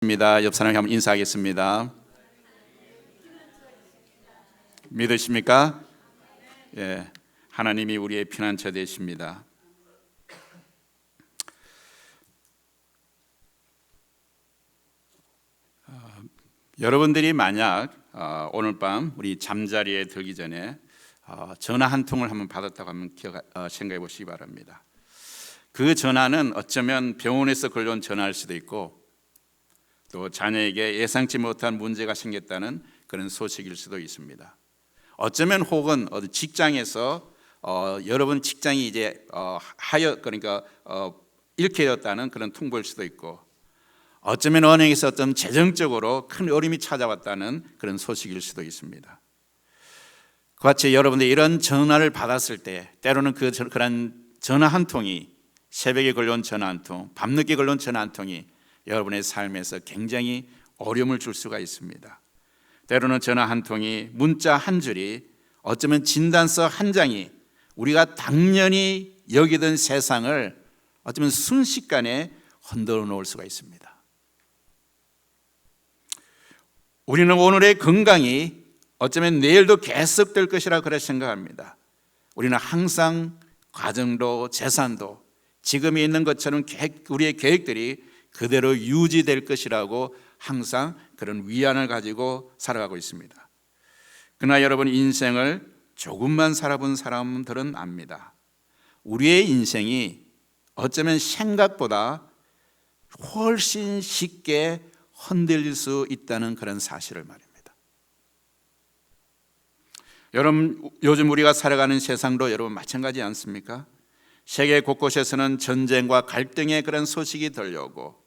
인사하겠습니다. 옆 사람에게 한번 인사하겠습니다. 믿으십니까? 예, 하나님이 우리의 피난처 되십니다. 여러분들이 만약 오늘 밤 우리 잠자리에 들기 전에 전화 한 통을 한번 받았다고 하면 생각해 보시기 바랍니다. 그 전화는 어쩌면 병원에서 걸려온 전화일 수도 있고 또 자녀에게 예상치 못한 문제가 생겼다는 그런 소식일 수도 있습니다. 어쩌면 혹은 어디 직장에서 여러분 직장이 이제 잃게 되었다는 그런 통보일 수도 있고, 어쩌면 은행에서 어떤 재정적으로 큰 어려움이 찾아왔다는 그런 소식일 수도 있습니다. 그같이 여러분들이 이런 전화를 받았을 때 때로는 그런 전화 한 통이, 새벽에 걸려온 전화 한 통, 밤늦게 걸려온 전화 한 통이 여러분의 삶에서 굉장히 어려움을 줄 수가 있습니다. 때로는 전화 한 통이, 문자 한 줄이, 어쩌면 진단서 한 장이 우리가 당연히 여기던 세상을 어쩌면 순식간에 흔들어 놓을 수가 있습니다. 우리는 오늘의 건강이 어쩌면 내일도 계속될 것이라 그렇게 생각합니다. 우리는 항상 가정도 재산도 지금이 있는 것처럼 우리의 계획들이 그대로 유지될 것이라고 항상 그런 위안을 가지고 살아가고 있습니다. 그러나 여러분, 인생을 조금만 살아본 사람들은 압니다. 우리의 인생이 어쩌면 생각보다 훨씬 쉽게 흔들릴 수 있다는 그런 사실을 말입니다. 여러분, 요즘 우리가 살아가는 세상도 여러분 마찬가지 않습니까? 세계 곳곳에서는 전쟁과 갈등의 그런 소식이 들려오고,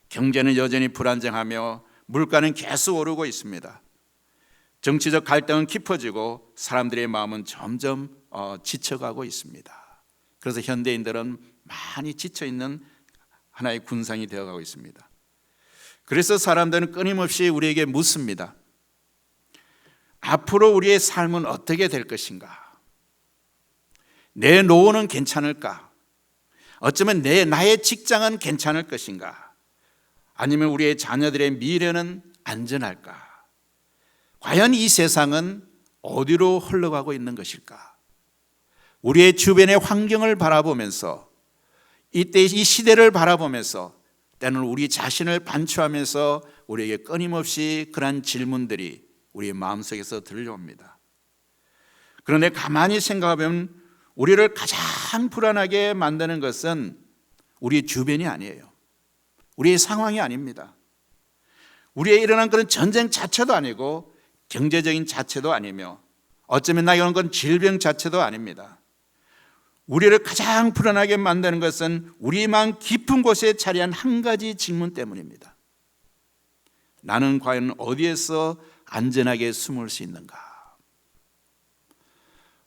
경제는 여전히 불안정하며 물가는 계속 오르고 있습니다. 정치적 갈등은 깊어지고 사람들의 마음은 점점 지쳐가고 있습니다. 그래서 현대인들은 많이 지쳐있는 하나의 군상이 되어가고 있습니다. 그래서 사람들은 끊임없이 우리에게 묻습니다. 앞으로 우리의 삶은 어떻게 될 것인가? 내 노후는 괜찮을까? 어쩌면 나의 직장은 괜찮을 것인가? 아니면 우리의 자녀들의 미래는 안전할까? 과연 이 세상은 어디로 흘러가고 있는 것일까? 우리의 주변의 환경을 바라보면서, 이때 이 시대를 바라보면서 때는 우리 자신을 반추하면서 우리에게 끊임없이 그러한 질문들이 우리의 마음속에서 들려옵니다. 그런데 가만히 생각하면 우리를 가장 불안하게 만드는 것은 우리의 주변이 아니에요. 우리의 상황이 아닙니다. 우리에 일어난 그런 전쟁 자체도 아니고 경제적인 자체도 아니며 어쩌면 나오는 건 질병 자체도 아닙니다. 우리를 가장 불안하게 만드는 것은 우리 마음 깊은 곳에 자리한 한 가지 질문 때문입니다. 나는 과연 어디에서 안전하게 숨을 수 있는가?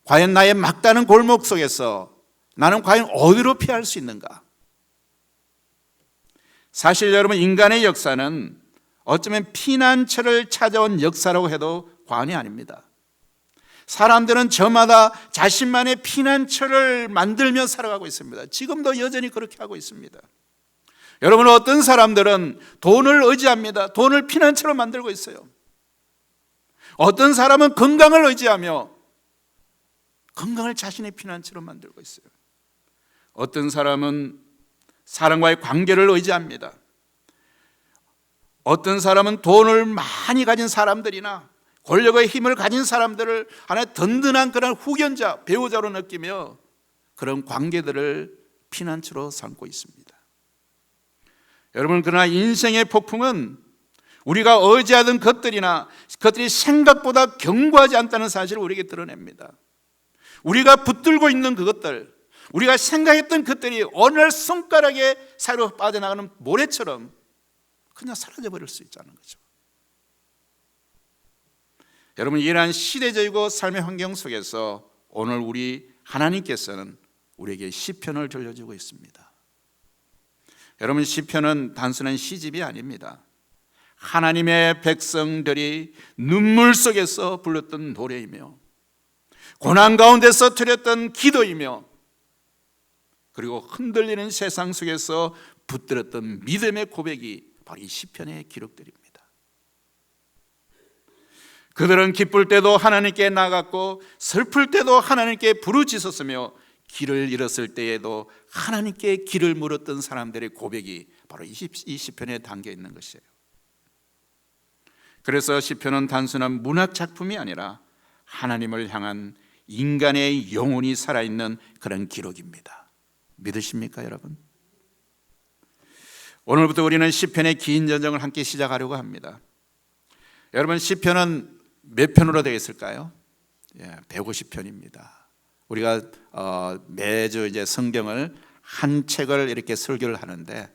과연 나의 막다른 골목 속에서 나는 과연 어디로 피할 수 있는가? 사실 여러분, 인간의 역사는 어쩌면 피난처를 찾아온 역사라고 해도 과언이 아닙니다. 사람들은 저마다 자신만의 피난처를 만들며 살아가고 있습니다. 지금도 여전히 그렇게 하고 있습니다. 여러분, 어떤 사람들은 돈을 의지합니다. 돈을 피난처로 만들고 있어요. 어떤 사람은 건강을 의지하며 건강을 자신의 피난처로 만들고 있어요. 어떤 사람은 사람과의 관계를 의지합니다. 어떤 사람은 돈을 많이 가진 사람들이나 권력의 힘을 가진 사람들을 하나의 든든한 그런 후견자, 배우자로 느끼며 그런 관계들을 피난처로 삼고 있습니다. 여러분, 그러나 인생의 폭풍은 우리가 의지하던 그것들이 생각보다 견고하지 않다는 사실을 우리에게 드러냅니다. 우리가 붙들고 있는 그것들, 우리가 생각했던 것들이 어느 날 손가락에 사이로 빠져나가는 모래처럼 그냥 사라져버릴 수 있다는 거죠. 여러분, 이러한 시대적이고 삶의 환경 속에서 오늘 우리 하나님께서는 우리에게 시편을 들려주고 있습니다. 여러분, 시편은 단순한 시집이 아닙니다. 하나님의 백성들이 눈물 속에서 불렀던 노래이며 고난 가운데서 드렸던 기도이며 그리고 흔들리는 세상 속에서 붙들었던 믿음의 고백이 바로 이 시편의 기록들입니다. 그들은 기쁠 때도 하나님께 나갔고 슬플 때도 하나님께 부르짖었으며 길을 잃었을 때에도 하나님께 길을 물었던 사람들의 고백이 바로 이 시편에 담겨 있는 것이에요. 그래서 시편은 단순한 문학 작품이 아니라 하나님을 향한 인간의 영혼이 살아있는 그런 기록입니다. 믿으십니까, 여러분? 오늘부터 우리는 시편의 긴 전정을 함께 시작하려고 합니다. 여러분, 시편은 몇 편으로 되어 있을까요? 150편입니다. 우리가 매주 이제 성경을 한 책을 이렇게 설교를 하는데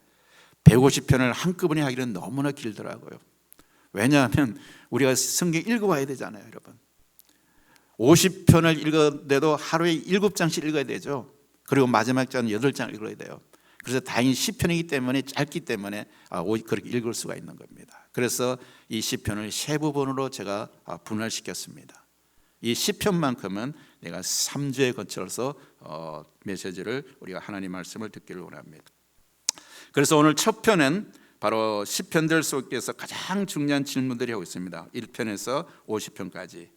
150편을 한꺼번에 하기는 너무나 길더라고요. 왜냐하면 우리가 성경 읽어와야 되잖아요, 여러분. 50편을 읽어도 하루에 7장씩 읽어야 되죠. 그리고 마지막 장은 8장을 읽어야 돼요. 그래서 다행히 시편이기 때문에 짧기 때문에 그렇게 읽을 수가 있는 겁니다. 그래서 이 시편을 세 부분으로 제가 분할시켰습니다. 이 시편만큼은 내가 3주에 거쳐서 메시지를 우리가 하나님 말씀을 듣기를 원합니다. 그래서 오늘 첫 편은 바로 시편들 속에서 가장 중요한 질문들이 하고 있습니다. 1편에서 50편까지.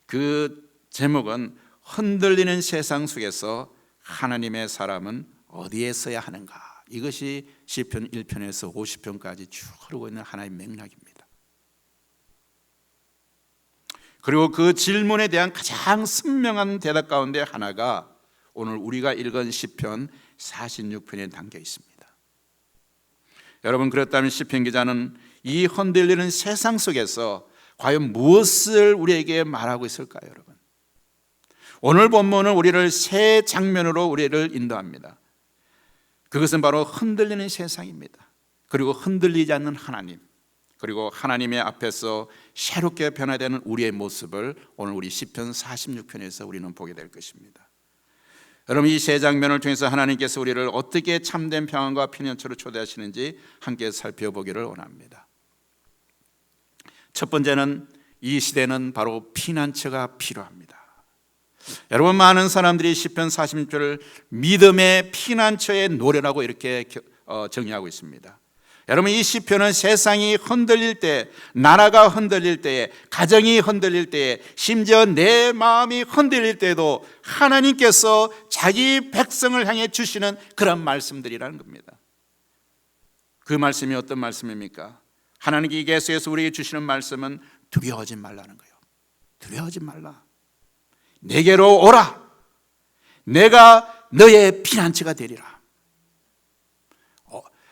그 제목은 흔들리는 세상 속에서 하나님의 사람은 어디에 서야 하는가. 이것이 시편 1편에서 50편까지 쭉 흐르고 있는 하나의 맥락입니다. 그리고 그 질문에 대한 가장 선명한 대답 가운데 하나가 오늘 우리가 읽은 시편 46편에 담겨 있습니다. 여러분, 그렇다면 시편 기자는 이 흔들리는 세상 속에서 과연 무엇을 우리에게 말하고 있을까요, 여러분? 오늘 본문은 우리를 세 장면으로 우리를 인도합니다. 그것은 바로 흔들리는 세상입니다. 그리고 흔들리지 않는 하나님, 그리고 하나님의 앞에서 새롭게 변화되는 우리의 모습을 오늘 우리 시편 46편에서 우리는 보게 될 것입니다. 여러분, 이 세 장면을 통해서 하나님께서 우리를 어떻게 참된 평안과 피난처로 초대하시는지 함께 살펴보기를 원합니다. 첫 번째는 이 시대는 바로 피난처가 필요합니다. 여러분, 많은 사람들이 시편 46편을 믿음의 피난처의 노래라고 이렇게 정의하고 있습니다. 여러분, 이 시편은 세상이 흔들릴 때, 나라가 흔들릴 때에, 가정이 흔들릴 때에, 심지어 내 마음이 흔들릴 때에도 하나님께서 자기 백성을 향해 주시는 그런 말씀들이라는 겁니다. 그 말씀이 어떤 말씀입니까? 하나님이 계속해서 우리에게 주시는 말씀은 두려워하지 말라는 거예요. 두려워하지 말라. 내게로 오라. 내가 너의 피난처가 되리라.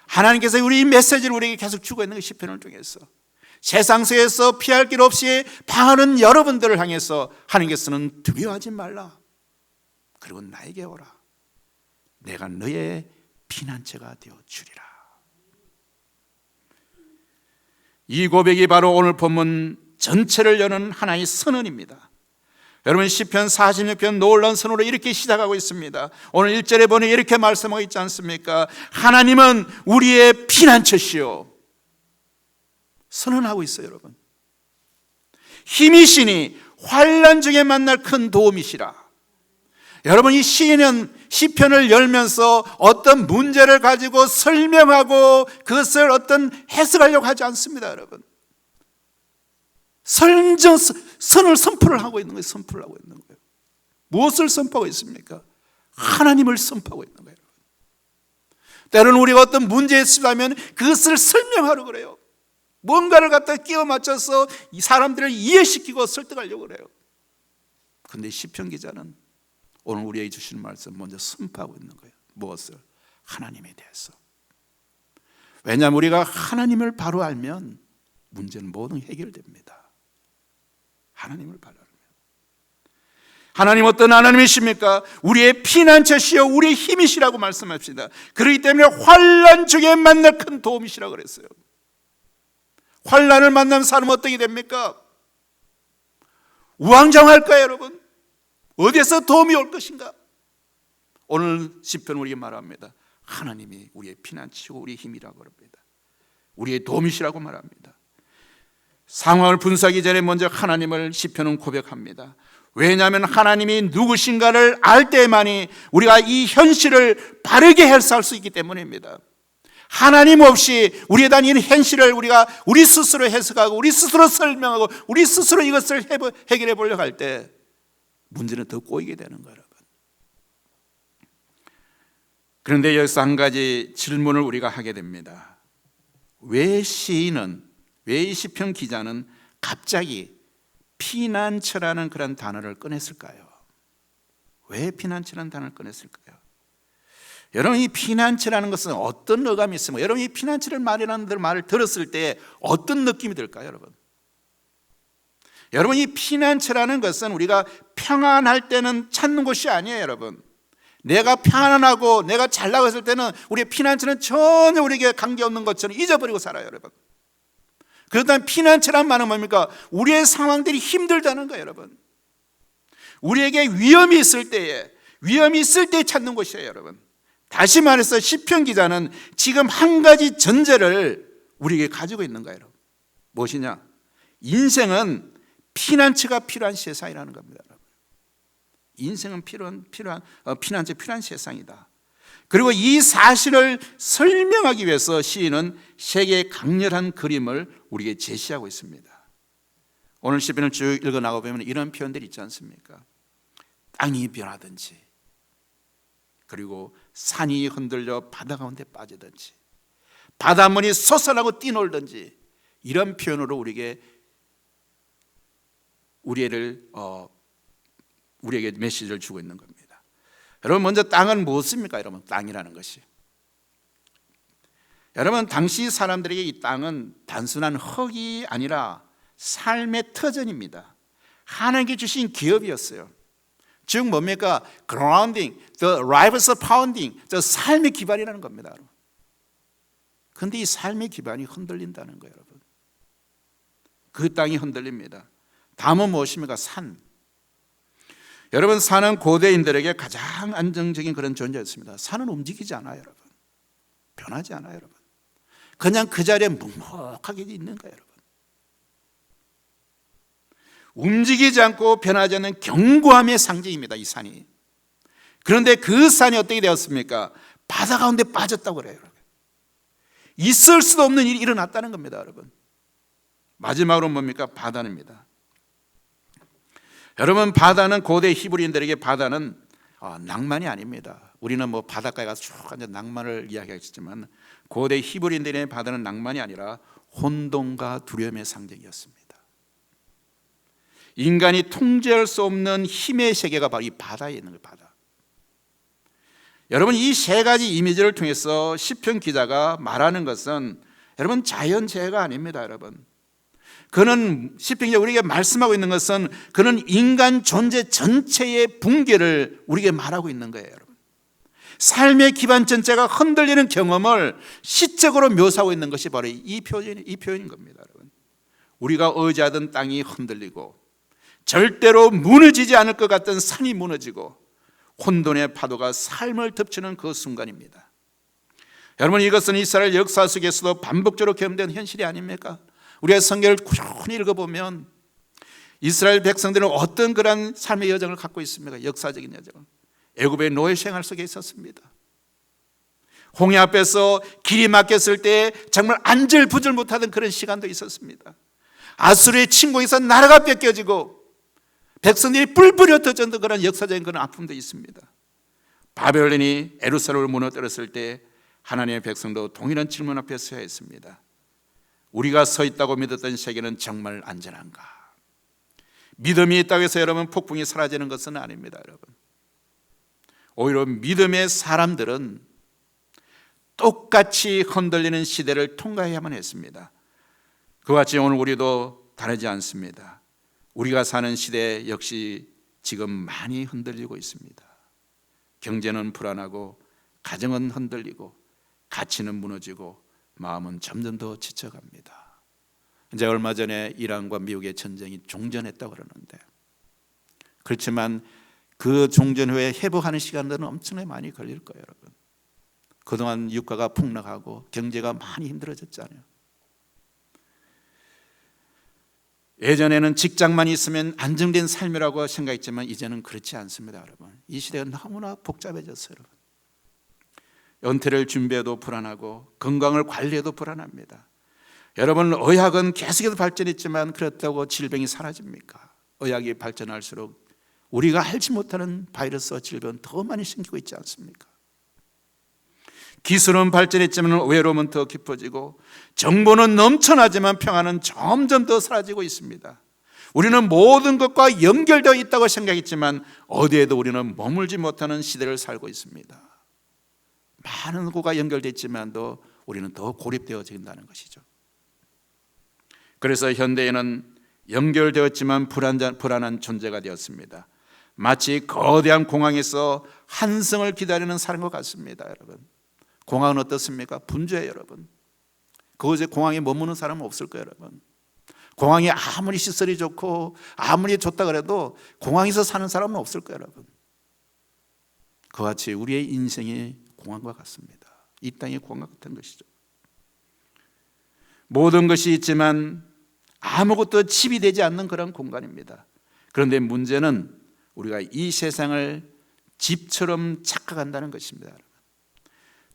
하나님께서 우리 이 메시지를 우리에게 계속 주고 있는 그 시편을 통해서 세상 속에서 피할 길 없이 방하는 여러분들을 향해서 하나님께서는 두려워하지 말라. 그리고 나에게 오라. 내가 너의 피난처가 되어 주리라. 이 고백이 바로 오늘 본문 전체를 여는 하나의 선언입니다. 여러분, 시편 46편 놀라운 선언으로 이렇게 시작하고 있습니다. 오늘 1절에 보니 이렇게 말씀하고 있지 않습니까? 하나님은 우리의 피난처시오. 선언하고 있어요, 여러분. 힘이시니 환난 중에 만날 큰 도움이시라. 여러분, 이 시편을 열면서 어떤 문제를 가지고 설명하고 그것을 어떤 해석하려고 하지 않습니다, 여러분. 선을 선포를 하고 있는 거예요. 선포를 하고 있는 거예요. 무엇을 선포하고 있습니까? 하나님을 선포하고 있는 거예요. 때로는 우리가 어떤 문제에 있으면 그것을 설명하려고 그래요. 뭔가를 갖다 끼워 맞춰서 이 사람들을 이해시키고 설득하려고 그래요. 그런데 시편 기자는 오늘 우리에게 주시는 말씀 먼저 선포하고 있는 거예요. 무엇을? 하나님에 대해서. 왜냐하면 우리가 하나님을 바로 알면 문제는 모두 해결됩니다. 하나님을 바로 알면. 하나님 어떤 하나님이십니까? 우리의 피난처시여 우리의 힘이시라고 말씀합시다. 그렇기 때문에 환난 중에 만날 큰 도움이시라고 그랬어요. 환난을 만나는 사람은 어떻게 됩니까? 우왕좌왕할까요, 여러분? 어디에서 도움이 올 것인가? 오늘 시편 우리에게 말합니다. 하나님이 우리의 피난처고 우리의 힘이라고 합니다. 우리의 도움이시라고 말합니다. 상황을 분석하기 전에 먼저 하나님을 시편은 고백합니다. 왜냐하면 하나님이 누구신가를 알 때만이 우리가 이 현실을 바르게 해석할 수 있기 때문입니다. 하나님 없이 우리에 대한 이 현실을 우리가 우리 스스로 해석하고 우리 스스로 설명하고 우리 스스로 이것을 해결해 보려고 할 때 문제는 더 꼬이게 되는 거예요, 여러분. 그런데 여기서 한 가지 질문을 우리가 하게 됩니다. 왜 시인은, 왜 이 시편 기자는 갑자기 피난처라는 그런 단어를 꺼냈을까요? 왜 피난처라는 단어를 꺼냈을까요? 여러분, 이 피난처라는 것은 어떤 어감이 있습니까? 여러분, 이 피난처를 말이라는 말을 들었을 때 어떤 느낌이 들까요, 여러분? 여러분, 이 피난처라는 것은 우리가 평안할 때는 찾는 곳이 아니에요, 여러분. 내가 평안하고 내가 잘 나갔을 때는 우리의 피난처는 전혀 우리에게 관계없는 것처럼 잊어버리고 살아요, 여러분. 그렇다면 피난처란 말은 뭡니까? 우리의 상황들이 힘들다는 거예요, 여러분. 우리에게 위험이 있을 때에 찾는 곳이에요, 여러분. 다시 말해서 시편 기자는 지금 한 가지 전제를 우리에게 가지고 있는 거예요, 여러분. 무엇이냐? 인생은 피난처가 필요한 세상이라는 겁니다, 여러분. 인생은 피난처 필요한 세상이다. 그리고 이 사실을 설명하기 위해서 시인은 세계의 강렬한 그림을 우리에게 제시하고 있습니다. 오늘 시편을 쭉 읽어 나가 보면 이런 표현들이 있지 않습니까? 땅이 변하든지, 그리고 산이 흔들려 바다 가운데 빠지든지, 바닷물이 솟아나고 뛰놀든지, 이런 표현으로 우리에게 메시지를 주고 있는 겁니다. 여러분, 먼저 땅은 무엇입니까? 여러분, 땅이라는 것이, 여러분, 당시 사람들에게 이 땅은 단순한 흙이 아니라 삶의 터전입니다. 하나님께 주신 기업이었어요. 즉 뭡니까? grounding, the rivers of pounding, 저 삶의 기반이라는 겁니다. 그런데 이 삶의 기반이 흔들린다는 거예요, 여러분. 그 땅이 흔들립니다. 다음은 무엇입니까? 산. 여러분, 산은 고대인들에게 가장 안정적인 그런 존재였습니다. 산은 움직이지 않아요, 여러분. 변하지 않아요, 여러분. 그냥 그 자리에 묵묵하게 있는 거예요, 여러분. 움직이지 않고 변하지 않는 견고함의 상징입니다, 이 산이. 그런데 그 산이 어떻게 되었습니까? 바다 가운데 빠졌다고 그래요, 여러분. 있을 수도 없는 일이 일어났다는 겁니다, 여러분. 마지막으로 뭡니까? 바다입니다. 여러분, 바다는 고대 히브리인들에게 바다는 낭만이 아닙니다. 우리는 뭐 바닷가에 가서 쭉 앉아 낭만을 이야기하겠지만, 고대 히브리인들의 바다는 낭만이 아니라 혼돈과 두려움의 상징이었습니다. 인간이 통제할 수 없는 힘의 세계가 바로 이 바다에 있는 거예요, 바다. 여러분, 이 세 가지 이미지를 통해서 시편 기자가 말하는 것은 여러분 자연재해가 아닙니다, 여러분. 그는 시편 기자 우리에게 말씀하고 있는 것은 그는 인간 존재 전체의 붕괴를 우리에게 말하고 있는 거예요, 여러분. 삶의 기반 전체가 흔들리는 경험을 시적으로 묘사하고 있는 것이 바로 이 표현인 겁니다, 여러분. 우리가 의지하던 땅이 흔들리고 절대로 무너지지 않을 것 같던 산이 무너지고 혼돈의 파도가 삶을 덮치는 그 순간입니다. 여러분, 이것은 이스라엘 역사 속에서도 반복적으로 경험된 현실이 아닙니까? 우리가 성경을 꾸준히 읽어보면 이스라엘 백성들은 어떤 그런 삶의 여정을 갖고 있습니까? 역사적인 여정을. 애굽의 노예 생활 속에 있었습니다. 홍해 앞에서 길이 막혔을 때 정말 안절부절 못하던 그런 시간도 있었습니다. 아수르의 침공에서 나라가 뺏겨지고 백성들이 뿔뿔이 흩어졌던 그런 역사적인 그런 아픔도 있습니다. 바벨론이 예루살렘을 무너뜨렸을 때 하나님의 백성도 동일한 질문 앞에 서야 했습니다. 우리가 서 있다고 믿었던 세계는 정말 안전한가? 믿음이 있다고 해서 여러분 폭풍이 사라지는 것은 아닙니다, 여러분. 오히려 믿음의 사람들은 똑같이 흔들리는 시대를 통과해야만 했습니다. 그와 같이 오늘 우리도 다르지 않습니다. 우리가 사는 시대 역시 지금 많이 흔들리고 있습니다. 경제는 불안하고 가정은 흔들리고 가치는 무너지고 마음은 점점 더 지쳐갑니다. 이제 얼마 전에 이란과 미국의 전쟁이 종전했다고 그러는데, 그렇지만 그 종전 후에 회복하는 시간들은 엄청나게 많이 걸릴 거예요, 여러분. 그동안 유가가 폭락하고 경제가 많이 힘들어졌잖아요. 예전에는 직장만 있으면 안정된 삶이라고 생각했지만 이제는 그렇지 않습니다, 여러분. 이 시대가 너무나 복잡해졌어요, 여러분. 은퇴를 준비해도 불안하고 건강을 관리해도 불안합니다. 여러분, 의학은 계속해서 발전했지만 그렇다고 질병이 사라집니까? 의학이 발전할수록 우리가 알지 못하는 바이러스와 질병은 더 많이 생기고 있지 않습니까? 기술은 발전했지만 외로움은 더 깊어지고 정보는 넘쳐나지만 평화는 점점 더 사라지고 있습니다. 우리는 모든 것과 연결되어 있다고 생각했지만 어디에도 우리는 머물지 못하는 시대를 살고 있습니다. 많은 것과 연결되어 있지만도 우리는 더 고립되어진다는 것이죠. 그래서 현대인은 연결되었지만 불안한 존재가 되었습니다. 마치 거대한 공항에서 환승을 기다리는 사람과 같습니다. 여러분, 공항은 어떻습니까? 분주해요. 여러분, 그곳에 공항에 머무는 사람은 없을 거예요. 여러분, 공항이 아무리 시설이 좋고 아무리 좋다 그래도 공항에서 사는 사람은 없을 거예요. 여러분, 그와 같이 우리의 인생이 공항과 같습니다. 이 땅이 공항과 같은 것이죠. 모든 것이 있지만 아무것도 집이 되지 않는 그런 공간입니다. 그런데 문제는 우리가 이 세상을 집처럼 착각한다는 것입니다.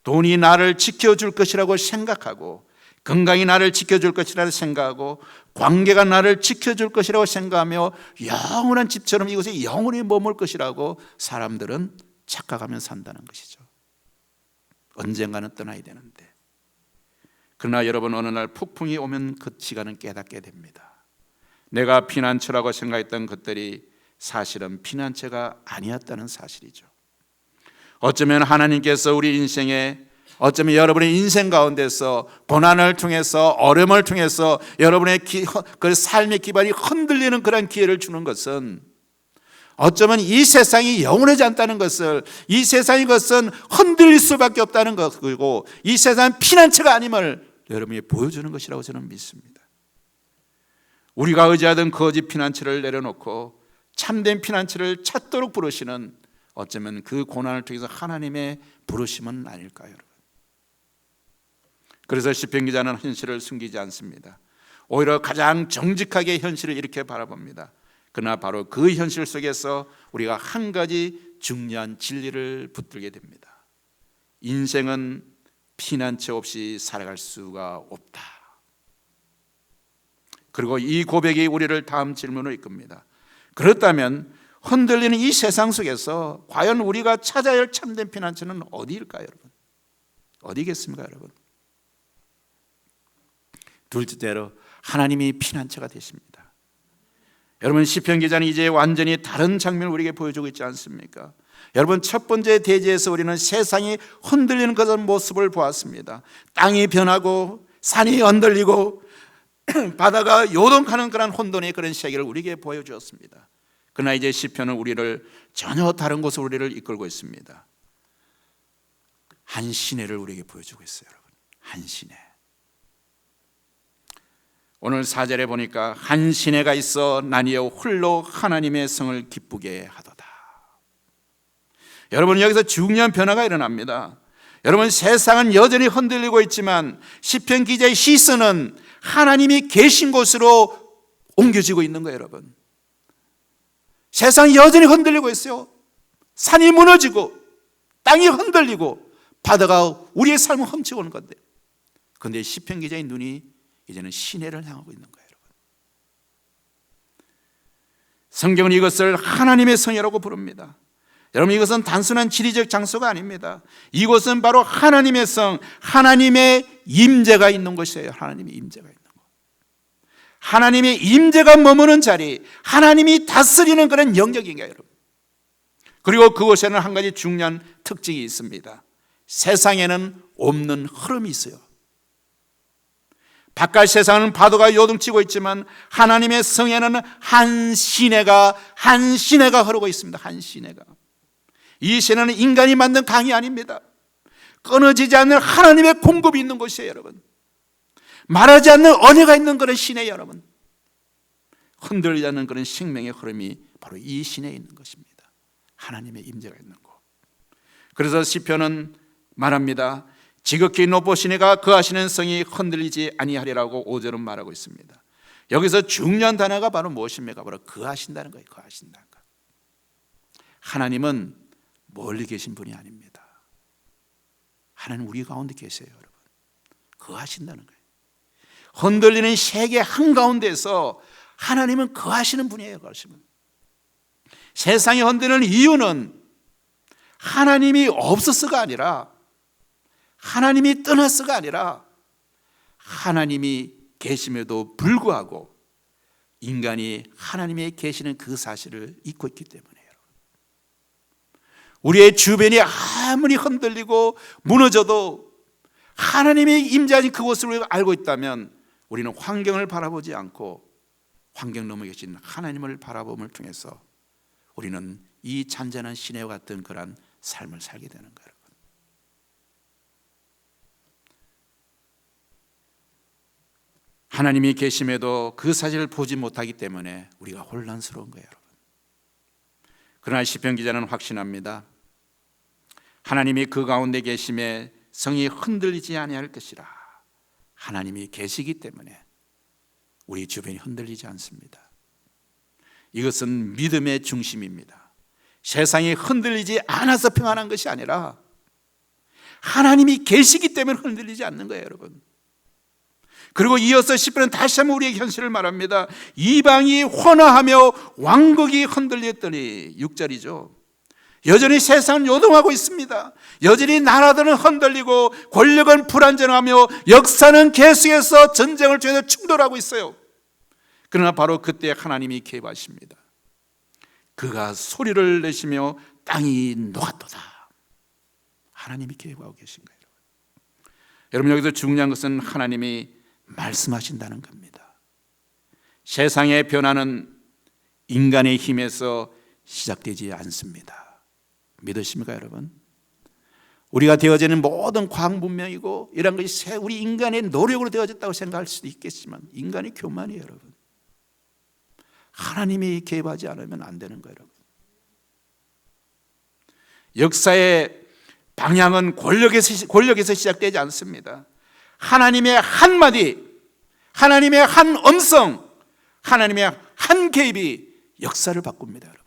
돈이 나를 지켜줄 것이라고 생각하고, 건강이 나를 지켜줄 것이라고 생각하고, 관계가 나를 지켜줄 것이라고 생각하며 영원한 집처럼 이곳에 영원히 머물 것이라고 사람들은 착각하며 산다는 것이죠. 언젠가는 떠나야 되는데, 그러나 여러분, 어느 날 폭풍이 오면 그 시간은 깨닫게 됩니다. 내가 피난처라고 생각했던 것들이 사실은 피난처가 아니었다는 사실이죠. 어쩌면 하나님께서 우리 인생에, 어쩌면 여러분의 인생 가운데서 고난을 통해서, 어려움을 통해서 여러분의 그 삶의 기반이 흔들리는 그런 기회를 주는 것은, 어쩌면 이 세상이 영원하지 않다는 것을, 이 세상의 것은 흔들릴 수밖에 없다는 것이고, 이 세상은 피난처가 아님을 여러분이 보여주는 것이라고 저는 믿습니다. 우리가 의지하던 거짓 피난처를 내려놓고 참된 피난처를 찾도록 부르시는, 어쩌면 그 고난을 통해서 하나님의 부르심은 아닐까요, 여러분? 그래서 시편 기자는 현실을 숨기지 않습니다. 오히려 가장 정직하게 현실을 이렇게 바라봅니다. 그러나 바로 그 현실 속에서 우리가 한 가지 중요한 진리를 붙들게 됩니다. 인생은 피난처 없이 살아갈 수가 없다. 그리고 이 고백이 우리를 다음 질문으로 이끕니다. 그렇다면 흔들리는 이 세상 속에서 과연 우리가 찾아야 할 참된 피난처는 어디일까요, 여러분? 어디겠습니까, 여러분? 둘째로 하나님이 피난처가 되십니다. 여러분, 시편 기자는 이제 완전히 다른 장면을 우리에게 보여주고 있지 않습니까? 여러분, 첫 번째 대지에서 우리는 세상이 흔들리는 그런 모습을 보았습니다. 땅이 변하고 산이 흔들리고 바다가 요동하는 그런 혼돈의 그런 세계를 우리에게 보여주었습니다. 그러나 이제 시편은 우리를 전혀 다른 곳으로 우리를 이끌고 있습니다. 한 시내를 우리에게 보여주고 있어요, 여러분. 한 시내. 오늘 4절에 보니까 한 시내가 있어 나니여 홀로 하나님의 성을 기쁘게 하도다. 여러분, 여기서 중요한 변화가 일어납니다. 여러분, 세상은 여전히 흔들리고 있지만 시편 기자의 시선은 하나님이 계신 곳으로 옮겨지고 있는 거예요, 여러분. 세상이 여전히 흔들리고 있어요. 산이 무너지고 땅이 흔들리고 바다가 우리의 삶을 훔치고 오는 건데, 그런데 시편 기자의 눈이 이제는 시내를 향하고 있는 거예요, 여러분. 성경은 이것을 하나님의 성이라고 부릅니다. 여러분, 이것은 단순한 지리적 장소가 아닙니다. 이곳은 바로 하나님의 성, 하나님의 임재가 있는 곳이에요. 하나님의 임재가 있는 곳. 하나님의 임재가 머무는 자리, 하나님이 다스리는 그런 영역인가요, 여러분? 그리고 그곳에는 한 가지 중요한 특징이 있습니다. 세상에는 없는 흐름이 있어요. 바깥 세상은 파도가 요동치고 있지만 하나님의 성에는 한 시내가 흐르고 있습니다. 한 시내가. 이 시내는 인간이 만든 강이 아닙니다. 끊어지지 않는 하나님의 공급이 있는 곳이에요, 여러분. 말하지 않는 언어가 있는 그런 시내예요, 여러분. 흔들리지 않는 그런 생명의 흐름이 바로 이 시내에 있는 것입니다. 하나님의 임재가 있는 곳. 그래서 시편은 말합니다. 지극히 높으시니가 그하시는 성이 흔들리지 아니하리라고 5절은 말하고 있습니다. 여기서 중요한 단어가 바로 무엇입니까? 바로 그하신다는 거예요. 그하신다는 거. 하나님은 멀리 계신 분이 아닙니다. 하나님 우리 가운데 계세요, 여러분. 거하신다는 거예요. 흔들리는 세계 한가운데서 하나님은 거하시는 분이에요. 거하시는 분. 세상이 흔들리는 이유는 하나님이 없어서가 아니라, 하나님이 떠났어가 아니라, 하나님이 계심에도 불구하고 인간이 하나님의 계시는 그 사실을 잊고 있기 때문이에요. 우리의 주변이 아무리 흔들리고 무너져도 하나님의 임재하신 그곳을 우리가 알고 있다면 우리는 환경을 바라보지 않고 환경 너머에 계신 하나님을 바라봄을 통해서 우리는 이 잔잔한 시내와 같은 그런 삶을 살게 되는 거예요. 하나님이 계심에도 그 사실을 보지 못하기 때문에 우리가 혼란스러운 거예요, 여러분. 그러나 시편 기자는 확신합니다. 하나님이 그 가운데 계심에 성이 흔들리지 아니할 것이라. 하나님이 계시기 때문에 우리 주변이 흔들리지 않습니다. 이것은 믿음의 중심입니다. 세상이 흔들리지 않아서 평안한 것이 아니라 하나님이 계시기 때문에 흔들리지 않는 거예요, 여러분. 그리고 이어서 시편은 다시 한번 우리의 현실을 말합니다. 이방이 환호하며 왕국이 흔들렸더니, 6절이죠. 여전히 세상은 요동하고 있습니다. 여전히 나라들은 흔들리고 권력은 불안정하며 역사는 계속해서 전쟁을 통해서 충돌하고 있어요. 그러나 바로 그때 하나님이 개입하십니다. 그가 소리를 내시며 땅이 녹았도다. 하나님이 개입하고 계신 거예요. 여러분, 여기서 중요한 것은 하나님이 말씀하신다는 겁니다. 세상의 변화는 인간의 힘에서 시작되지 않습니다. 믿으십니까, 여러분? 우리가 되어지는 모든 과학 문명이고 이런 것이 우리 인간의 노력으로 되어졌다고 생각할 수도 있겠지만 인간의 교만이에요, 여러분. 하나님이 개입하지 않으면 안 되는 거예요, 여러분. 역사의 방향은 권력에서 시작되지 않습니다. 하나님의 한마디, 하나님의 한 음성, 하나님의 한 개입이 역사를 바꿉니다, 여러분.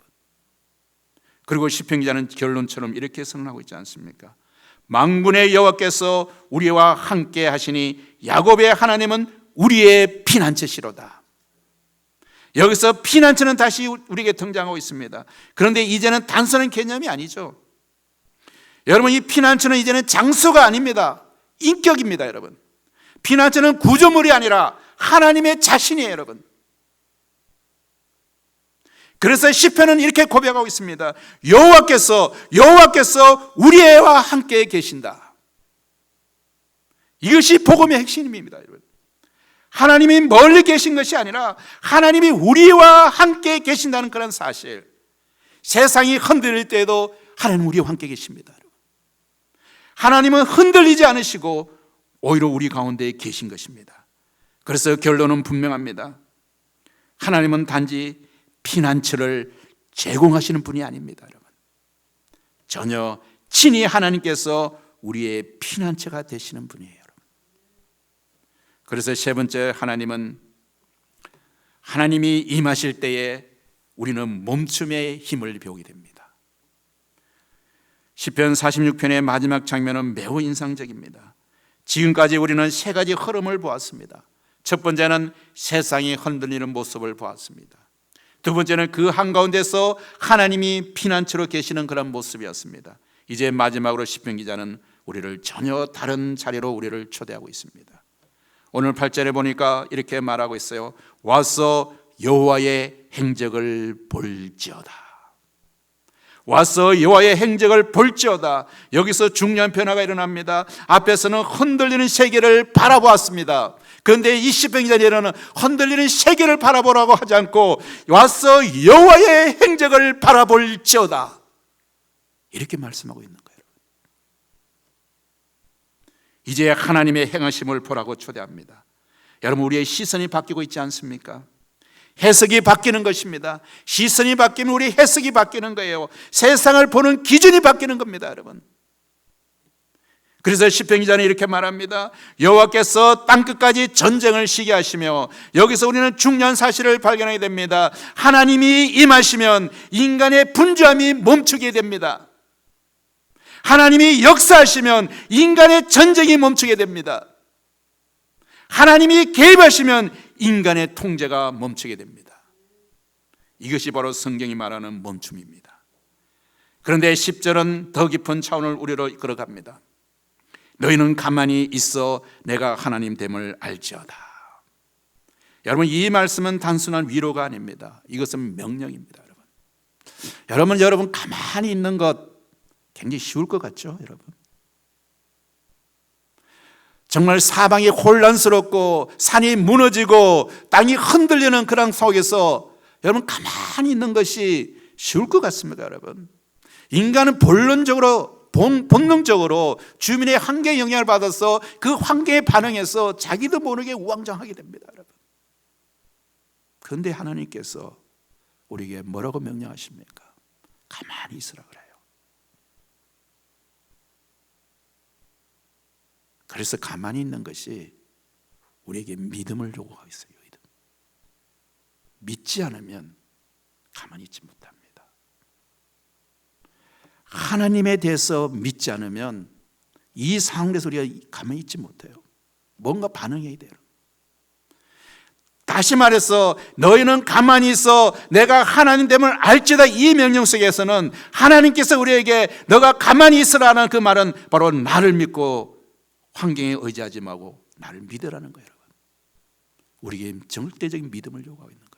그리고 시편 기자는 결론처럼 이렇게 선언하고 있지 않습니까? 만군의 여호와께서 우리와 함께 하시니 야곱의 하나님은 우리의 피난처시로다. 여기서 피난처는 다시 우리에게 등장하고 있습니다. 그런데 이제는 단순한 개념이 아니죠. 여러분, 이 피난처는 이제는 장소가 아닙니다. 인격입니다, 여러분. 피난처는 구조물이 아니라 하나님의 자신이에요, 여러분. 그래서 시편은 이렇게 고백하고 있습니다. 여호와께서 우리와 함께 계신다. 이것이 복음의 핵심입니다, 여러분. 하나님이 멀리 계신 것이 아니라 하나님이 우리와 함께 계신다는 그런 사실. 세상이 흔들릴 때에도 하나님 우리와 함께 계십니다, 여러분. 하나님은 흔들리지 않으시고 오히려 우리 가운데 계신 것입니다. 그래서 결론은 분명합니다. 하나님은 단지 피난처를 제공하시는 분이 아닙니다, 여러분. 전혀 친히 하나님께서 우리의 피난처가 되시는 분이에요, 여러분. 그래서 세 번째, 하나님이 임하실 때에 우리는 멈춤의 힘을 배우게 됩니다. 시편 46편의 마지막 장면은 매우 인상적입니다. 지금까지 우리는 세 가지 흐름을 보았습니다. 첫 번째는 세상이 흔들리는 모습을 보았습니다. 두 번째는 그 한가운데서 하나님이 피난처로 계시는 그런 모습이었습니다. 이제 마지막으로 시편 기자는 우리를 전혀 다른 자리로 우리를 초대하고 있습니다. 오늘 8절에 보니까 이렇게 말하고 있어요. 와서 여호와의 행적을 볼지어다. 와서 여호와의 행적을 볼지어다. 여기서 중요한 변화가 일어납니다. 앞에서는 흔들리는 세계를 바라보았습니다. 그런데 이 시편 기자는 흔들리는 세계를 바라보라고 하지 않고 와서 여호와의 행적을 바라볼지어다, 이렇게 말씀하고 있는 거예요. 이제 하나님의 행하심을 보라고 초대합니다. 여러분, 우리의 시선이 바뀌고 있지 않습니까? 해석이 바뀌는 것입니다. 시선이 바뀌면 우리 해석이 바뀌는 거예요. 세상을 보는 기준이 바뀌는 겁니다, 여러분. 그래서 시편 기자는 이렇게 말합니다. 여호와께서 땅끝까지 전쟁을 시게 하시며, 여기서 우리는 중요한 사실을 발견하게 됩니다. 하나님이 임하시면 인간의 분주함이 멈추게 됩니다. 하나님이 역사하시면 인간의 전쟁이 멈추게 됩니다. 하나님이 개입하시면 인간의 통제가 멈추게 됩니다. 이것이 바로 성경이 말하는 멈춤입니다. 그런데 10절은 더 깊은 차원을 우리로 걸어갑니다. 너희는 가만히 있어 내가 하나님 됨을 알지어다. 여러분, 이 말씀은 단순한 위로가 아닙니다. 이것은 명령입니다. 여러분 가만히 있는 것 굉장히 쉬울 것 같죠? 여러분, 정말 사방이 혼란스럽고 산이 무너지고 땅이 흔들리는 그런 속에서 여러분 가만히 있는 것이 쉬울 것 같습니다. 여러분, 인간은 본능적으로 주민의 환경에 영향을 받아서 그 환경에 반응해서 자기도 모르게 우왕좌왕하게 됩니다. 여러분, 그런데 하나님께서 우리에게 뭐라고 명령하십니까? 가만히 있으라 그래요. 그래서 가만히 있는 것이 우리에게 믿음을 요구하고 있어요. 믿지 않으면 가만히 있지 못합니다. 하나님에 대해서 믿지 않으면 이 상황에서 우리가 가만히 있지 못해요. 뭔가 반응해야 돼요. 다시 말해서 너희는 가만히 있어 내가 하나님 됨을 알지다, 이 명령 속에서는 하나님께서 우리에게 너가 가만히 있으라는 그 말은 바로 나를 믿고 환경에 의지하지 말고 나를 믿으라는 거예요. 여러분, 우리에게 절대적인 믿음을 요구하고 있는 거예요.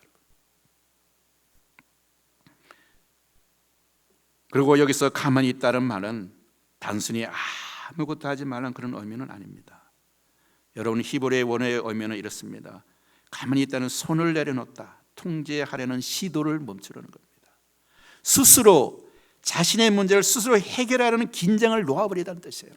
그리고 여기서 가만히 있다는 말은 단순히 아무것도 하지 말라는 그런 의미는 아닙니다. 여러분, 히브리의 원어의 의미는 이렇습니다. 가만히 있다는 손을 내려놓다, 통제하려는 시도를 멈추려는 겁니다. 스스로 자신의 문제를 스스로 해결하려는 긴장을 놓아버리다는 뜻이에요.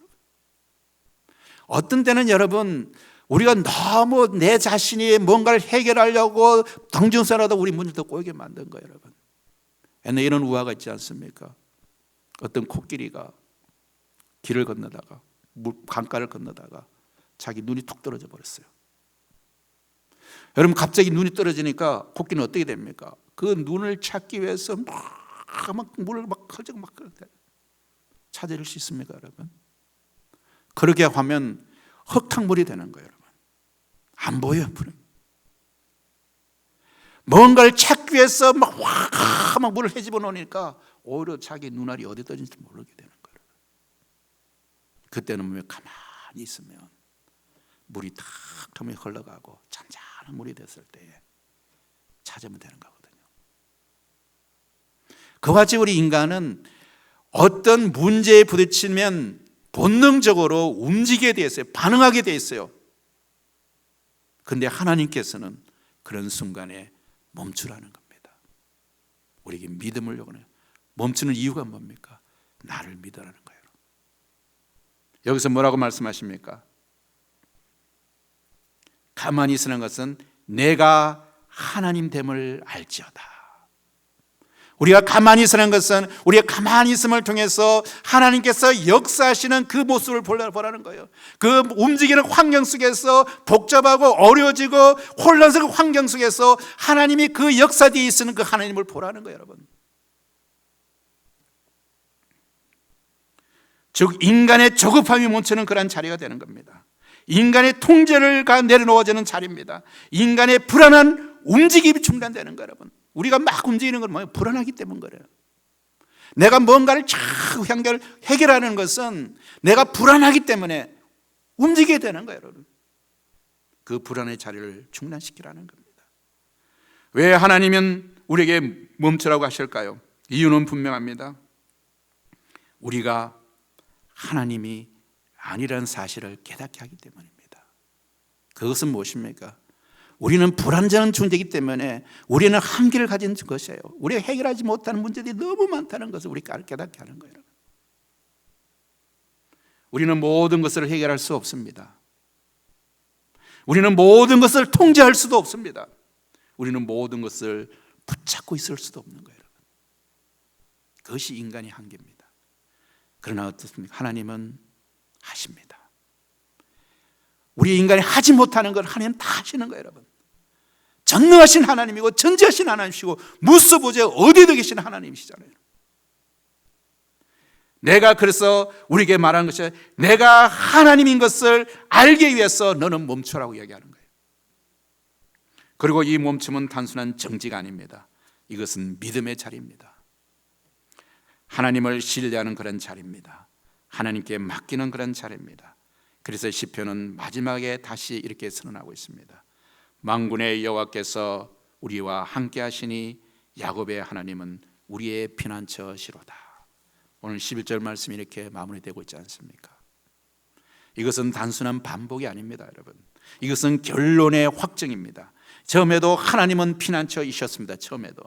어떤 때는 여러분, 우리가 너무 내 자신이 뭔가를 해결하려고 당중선하다 우리 문제도 꼬이게 만든 거예요. 여러분, 옛날에 이런 우화가 있지 않습니까? 어떤 코끼리가 길을 건너다가 강가를 건너다가 자기 눈이 툭 떨어져 버렸어요. 여러분, 갑자기 눈이 떨어지니까 코끼리는 어떻게 됩니까? 그 눈을 찾기 위해서 막 물을 막 헐적 막 찾을 수 있습니까, 여러분? 그렇게 하면 흙탕물이 되는 거예요, 여러분. 안 보여요, 불은. 뭔가를 찾기 위해서 막 물을 헤집어 놓으니까 오히려 자기 눈알이 어디 떨어진지 모르게 되는 거예요. 그때는 왜 가만히 있으면 물이 탁 틈이 흘러가고 잔잔한 물이 됐을 때에 찾으면 되는 거거든요. 그와 같이 우리 인간은 어떤 문제에 부딪히면 본능적으로 움직이게 돼 있어요. 반응하게 돼 있어요. 그런데 하나님께서는 그런 순간에 멈추라는 겁니다. 우리에게 믿음을 요구해요. 멈추는 이유가 뭡니까? 나를 믿으라는 거예요. 여기서 뭐라고 말씀하십니까? 가만히 있으라는 것은 내가 하나님 됨을 알지어다. 우리가 가만히 있으라는 것은 우리가 가만히 있음을 통해서 하나님께서 역사하시는 그 모습을 보라는 거예요. 그 움직이는 환경 속에서 복잡하고 어려워지고 혼란스러운 환경 속에서 하나님이 그 역사 뒤에 있는 그 하나님을 보라는 거예요, 여러분. 즉 인간의 조급함이 멈추는 그런 자리가 되는 겁니다. 인간의 통제를 내려놓아지는 자리입니다. 인간의 불안한 움직임이 중단되는 거예요, 여러분. 우리가 막 움직이는 건 뭐예요? 불안하기 때문인 거예요. 내가 뭔가를 자꾸 해결하는 것은 내가 불안하기 때문에 움직이게 되는 거예요, 여러분. 그 불안의 자리를 중단시키라는 겁니다. 왜 하나님은 우리에게 멈추라고 하실까요? 이유는 분명합니다. 우리가 하나님이 아니라는 사실을 깨닫게 하기 때문입니다. 그것은 무엇입니까? 우리는 불완전한 존재이기 때문에 우리는 한계를 가진 것이에요. 우리가 해결하지 못하는 문제들이 너무 많다는 것을 우리가 깨닫게 하는 거예요. 우리는 모든 것을 해결할 수 없습니다. 우리는 모든 것을 통제할 수도 없습니다. 우리는 모든 것을 붙잡고 있을 수도 없는 거예요. 그것이 인간의 한계입니다. 그러나 어떻습니까? 하나님은 하십니다. 우리 인간이 하지 못하는 걸 하나님은 다 하시는 거예요, 여러분. 전능하신 하나님이고 전지하신 하나님이시고 무수부재 어디에도 계신 하나님이시잖아요. 내가 그래서 우리에게 말하는 것이 내가 하나님인 것을 알기 위해서 너는 멈추라고 이야기하는 거예요. 그리고 이 멈춤은 단순한 정지가 아닙니다. 이것은 믿음의 자리입니다. 하나님을 신뢰하는 그런 자리입니다. 하나님께 맡기는 그런 자리입니다. 그래서 시편은 마지막에 다시 이렇게 선언하고 있습니다. 만군의 여호와께서 우리와 함께 하시니 야곱의 하나님은 우리의 피난처시로다. 오늘 11절 말씀이 이렇게 마무리되고 있지 않습니까? 이것은 단순한 반복이 아닙니다, 여러분. 이것은 결론의 확정입니다. 처음에도 하나님은 피난처이셨습니다. 처음에도.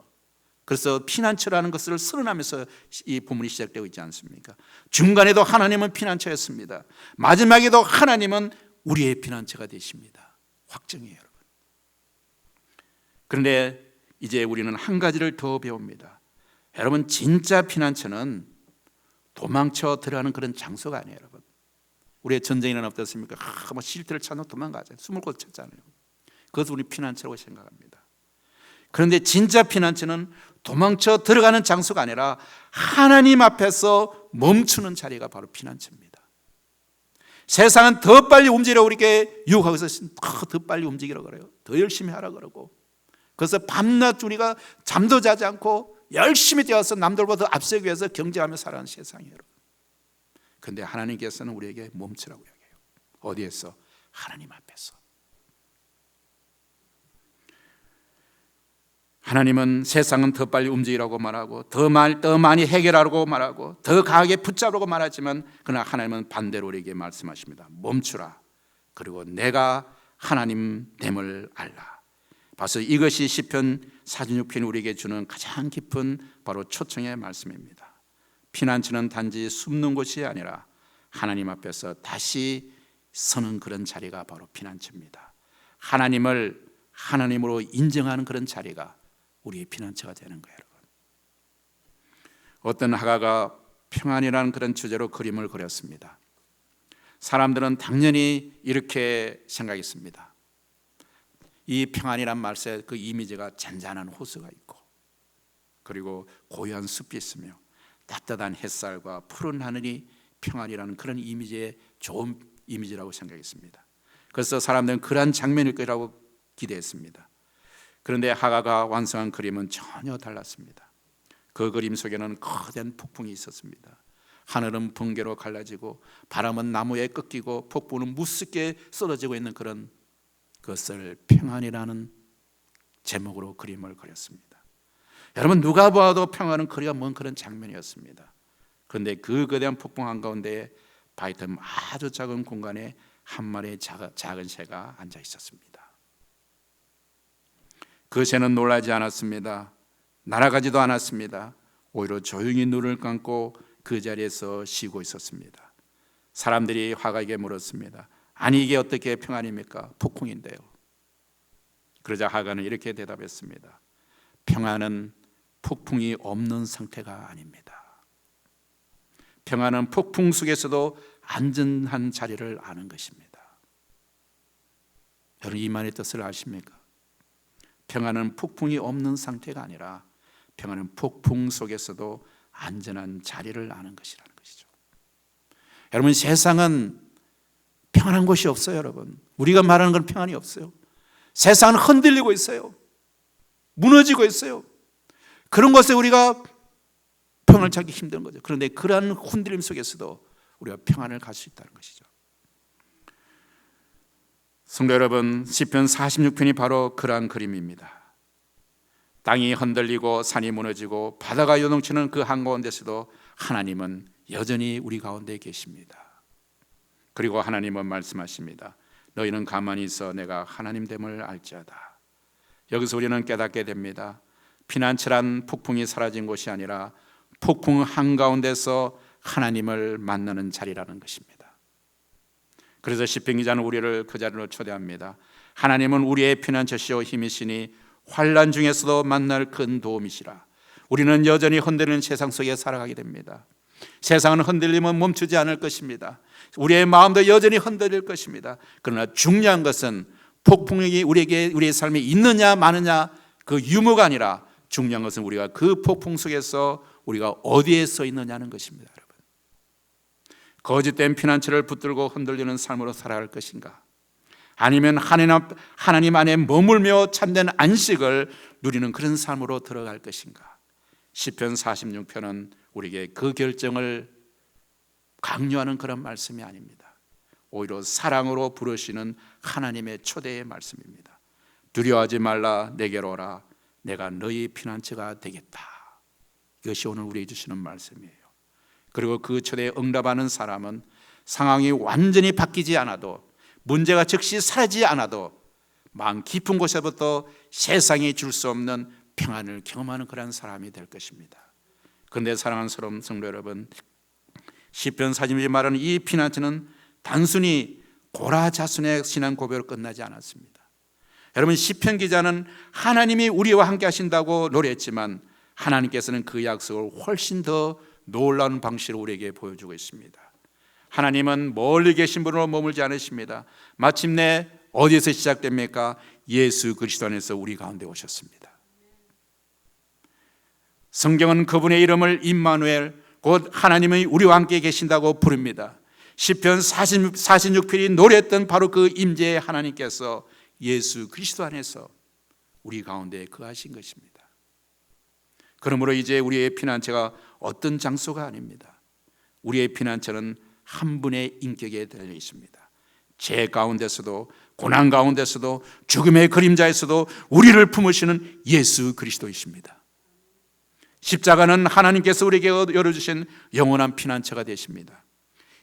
그래서 피난처라는 것을 선언하면서 이 본문이 시작되고 있지 않습니까? 중간에도 하나님은 피난처였습니다. 마지막에도 하나님은 우리의 피난처가 되십니다. 확정이에요, 여러분. 그런데 이제 우리는 한 가지를 더 배웁니다. 여러분, 진짜 피난처는 도망쳐 들어가는 그런 장소가 아니에요, 여러분. 우리의 전쟁에는 어떻습니까? 뭐 쉴터를 찾아 도망가잖아요. 숨을 곳 찾잖아요. 그것을 우리 피난처라고 생각합니다. 그런데 진짜 피난처는 도망쳐 들어가는 장소가 아니라 하나님 앞에서 멈추는 자리가 바로 피난처입니다. 세상은 더 빨리 움직이라고 우리에게 유혹하고 있어서 더 빨리 움직이라고 그래요. 더 열심히 하라고 그러고. 그래서 밤낮 우리가 잠도 자지 않고 열심히 뛰어서 남들보다 앞서기 위해서 경쟁하며 살아가는 세상이에요. 그런데 하나님께서는 우리에게 멈추라고 이야기해요. 어디에서? 하나님 앞에서. 하나님은 세상은 더 빨리 움직이라고 말하고 더 많이 해결하라고 말하고 더 강하게 붙잡으라고 말하지만 그러나 하나님은 반대로 우리에게 말씀하십니다. 멈추라. 그리고 내가 하나님됨을 알라. 봐서 이것이 시편 46편이 우리에게 주는 가장 깊은 바로 초청의 말씀입니다. 피난처는 단지 숨는 곳이 아니라 하나님 앞에서 다시 서는 그런 자리가 바로 피난처입니다. 하나님을 하나님으로 인정하는 그런 자리가 우리의 피난처가 되는 거예요, 여러분. 어떤 화가가 평안이라는 그런 주제로 그림을 그렸습니다. 사람들은 당연히 이렇게 생각했습니다. 이 평안이란 말에 그 이미지가 잔잔한 호수가 있고 그리고 고요한 숲이 있으며 따뜻한 햇살과 푸른 하늘이 평안이라는 그런 이미지의 좋은 이미지라고 생각했습니다. 그래서 사람들은 그러한 장면일 거라고 기대했습니다. 그런데 화가가 완성한 그림은 전혀 달랐습니다. 그 그림 속에는 거대한 폭풍이 있었습니다. 하늘은 번개로 갈라지고 바람은 나무에 꺾이고 폭풍은 무섭게 쏟아지고 있는 그런 것을 평안이라는 제목으로 그림을 그렸습니다. 여러분, 누가 봐도 평안은 그리가 먼 그런 장면이었습니다. 그런데 그 거대한 폭풍 한가운데에 바이텀 아주 작은 공간에 한 마리의 작은 새가 앉아 있었습니다. 그 새는 놀라지 않았습니다. 날아가지도 않았습니다. 오히려 조용히 눈을 감고 그 자리에서 쉬고 있었습니다. 사람들이 화가에게 물었습니다. 아니, 이게 어떻게 평안입니까? 폭풍인데요. 그러자 화가는 이렇게 대답했습니다. 평안은 폭풍이 없는 상태가 아닙니다. 평안은 폭풍 속에서도 안전한 자리를 아는 것입니다. 여러분, 이 말의 뜻을 아십니까? 평안은 폭풍이 없는 상태가 아니라 평안은 폭풍 속에서도 안전한 자리를 아는 것이라는 것이죠. 여러분, 세상은 평안한 곳이 없어요, 여러분. 우리가 말하는 건 평안이 없어요. 세상은 흔들리고 있어요. 무너지고 있어요. 그런 것에 우리가 평안을 찾기 힘든 거죠. 그런데 그러한 흔들림 속에서도 우리가 평안을 갈 수 있다는 것이죠. 성도 여러분, 시편 46편이 바로 그러한 그림입니다. 땅이 흔들리고 산이 무너지고 바다가 요동치는 그 한가운데서도 하나님은 여전히 우리 가운데 계십니다. 그리고 하나님은 말씀하십니다. 너희는 가만히 있어 내가 하나님됨을 알지어다. 여기서 우리는 깨닫게 됩니다. 피난처란 폭풍이 사라진 곳이 아니라 폭풍 한가운데서 하나님을 만나는 자리라는 것입니다. 그래서 시편 기자는 우리를 그 자리로 초대합니다. 하나님은 우리의 피난처시오 힘이시니 환난 중에서도 만날 큰 도움이시라. 우리는 여전히 흔들리는 세상 속에 살아가게 됩니다. 세상은 흔들리면 멈추지 않을 것입니다. 우리의 마음도 여전히 흔들릴 것입니다. 그러나 중요한 것은 폭풍이 우리의 삶에 있느냐 마느냐 그 유무가 아니라 중요한 것은 우리가 그 폭풍 속에서 우리가 어디에 서 있느냐는 것입니다. 여러분, 거짓된 피난처를 붙들고 흔들리는 삶으로 살아갈 것인가? 아니면 하나님 안에 머물며 참된 안식을 누리는 그런 삶으로 들어갈 것인가? 시편 46편은 우리에게 그 결정을 강요하는 그런 말씀이 아닙니다. 오히려 사랑으로 부르시는 하나님의 초대의 말씀입니다. 두려워하지 말라, 내게로 오라, 내가 너희 피난처가 되겠다. 이것이 오늘 우리에게 주시는 말씀이에요. 그리고 그 초대에 응답하는 사람은 상황이 완전히 바뀌지 않아도, 문제가 즉시 사라지지 않아도 마음 깊은 곳에부터 세상이 줄 수 없는 평안을 경험하는 그런 사람이 될 것입니다. 그런데 사랑하는 성도 여러분, 시편 42편 말하는 이 피난처는 단순히 고라자순의 신앙 고백으로 끝나지 않았습니다. 여러분, 시편 기자는 하나님이 우리와 함께 하신다고 노래했지만 하나님께서는 그 약속을 훨씬 더 놀라운 방식으로 우리에게 보여주고 있습니다. 하나님은 멀리 계신 분으로 머물지 않으십니다. 마침내 어디에서 시작됩니까? 예수 그리스도 안에서 우리 가운데 오셨습니다. 성경은 그분의 이름을 임마누엘, 곧 하나님이 우리와 함께 계신다고 부릅니다. 시편 46편이 노래했던 바로 그 임재의 하나님께서 예수 그리스도 안에서 우리 가운데 거하신 것입니다. 그러므로 이제 우리의 피난처가 어떤 장소가 아닙니다. 우리의 피난처는 한 분의 인격에 달려 있습니다. 죄 가운데서도, 고난 가운데서도, 죽음의 그림자에서도 우리를 품으시는 예수 그리스도이십니다. 십자가는 하나님께서 우리에게 열어주신 영원한 피난처가 되십니다.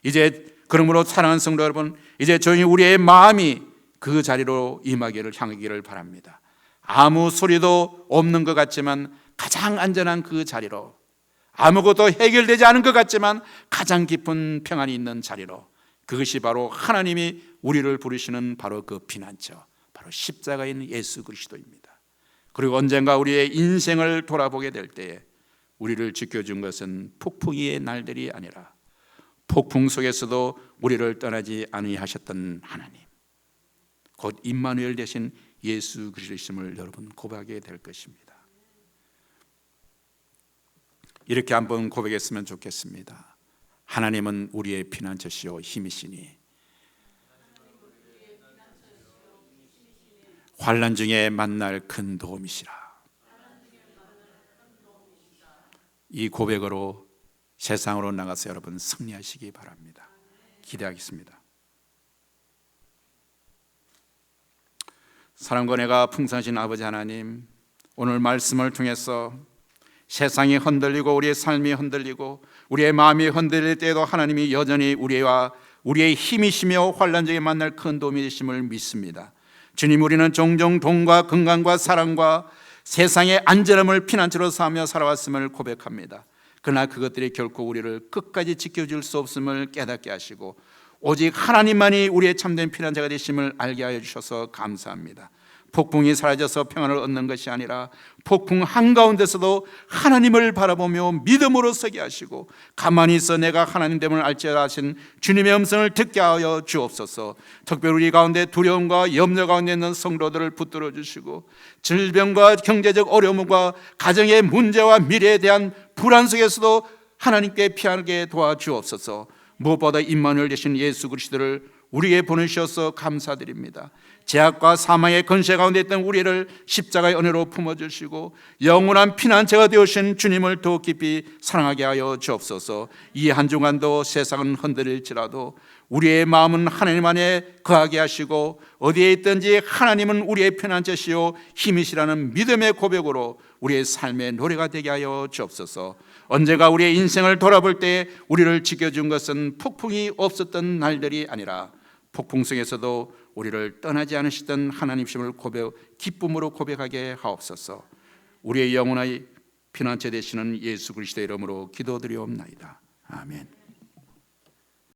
이제 그러므로 사랑하는 성도 여러분, 이제 조용히 우리의 마음이 그 자리로 임하기를, 향하기를 바랍니다. 아무 소리도 없는 것 같지만 가장 안전한 그 자리로, 아무것도 해결되지 않은 것 같지만 가장 깊은 평안이 있는 자리로, 그것이 바로 하나님이 우리를 부르시는 바로 그 피난처, 바로 십자가에 있는 예수 그리스도입니다. 그리고 언젠가 우리의 인생을 돌아보게 될 때에 우리를 지켜준 것은 폭풍의 날들이 아니라 폭풍 속에서도 우리를 떠나지 아니하셨던 하나님, 곧 임마누엘 되신 예수 그리스도이심을 여러분 고백하게 될 것입니다. 이렇게 한번 고백했으면 좋겠습니다. 하나님은 우리의 피난처시요 힘이시니 환난 중에 만날 큰 도움이시라. 이 고백으로 세상으로 나가서 여러분 승리하시기 바랍니다. 기대하겠습니다. 사랑과 은혜가 풍성하신 아버지 하나님, 오늘 말씀을 통해서 세상이 흔들리고 우리의 삶이 흔들리고 우리의 마음이 흔들릴 때에도 하나님이 여전히 우리의 힘이시며 환난 중에 만날 큰 도움이 되심을 믿습니다. 주님, 우리는 종종 돈과 건강과 사랑과 세상의 안전함을 피난처로 삼으며 살아왔음을 고백합니다. 그러나 그것들이 결코 우리를 끝까지 지켜줄 수 없음을 깨닫게 하시고 오직 하나님만이 우리의 참된 피난처가 되심을 알게 하여 주셔서 감사합니다. 폭풍이 사라져서 평안을 얻는 것이 아니라 폭풍 한가운데서도 하나님을 바라보며 믿음으로 서게 하시고 가만히 있어 내가 하나님됨을 알지어라 하신 주님의 음성을 듣게 하여 주옵소서. 특별히 우리 가운데 두려움과 염려 가운데 있는 성도들을 붙들어 주시고 질병과 경제적 어려움과 가정의 문제와 미래에 대한 불안 속에서도 하나님께 피하게 도와주옵소서. 무엇보다 임마누엘 되신 예수 그리스도를 우리에게 보내주셔서 감사드립니다. 죄악과 사망의 권세 가운데 있던 우리를 십자가의 은혜로 품어주시고 영원한 피난처가 되어주신 주님을 더 깊이 사랑하게 하여 주옵소서. 이 한 주간도 세상은 흔들릴지라도 우리의 마음은 하나님 안에 거하게 하시고 어디에 있든지 하나님은 우리의 피난처시요 힘이시라는 믿음의 고백으로 우리의 삶의 노래가 되게 하여 주옵소서. 언제가 우리의 인생을 돌아볼 때 우리를 지켜준 것은 폭풍이 없었던 날들이 아니라 폭풍 속에서도 우리를 떠나지 않으시던 하나님심을 기쁨으로 고백하게 하옵소서. 우리의 영혼의 피난처 되시는 예수 그리스도의 이름으로 기도드리옵나이다. 아멘.